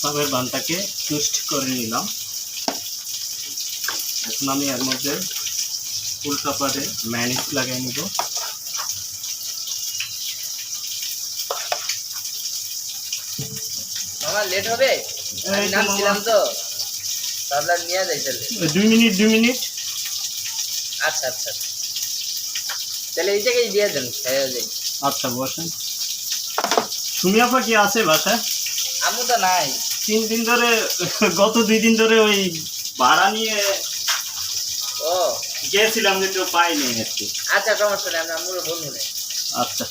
কষাবের বানটাকে টুস্ট করে নিলাম। এখন আমি এর মধ্যে উল্টা পারে ম্যানিস লাগিয়ে নিব। মামা লেট হবে, আমি নামছিলাম তো তাহলে নিয়ে যাই তাহলে। 2 মিনিট। আচ্ছা আচ্ছা, তাহলে এই জায়গায় দিয়ে দেন, খেয়ে যাই। আচ্ছা বসেন। সুমি আপা কি আছে বাসায়? আম্মু তো নাই। 3 দিন ধরে, গত 2 দিন ধরে ওই ভাড়া নিয়ে ও গেছিলাম কিন্তু পাইনি আর কি। আচ্ছা সমস্যা নেই, আমি আম্মুর বলবো না। আচ্ছা।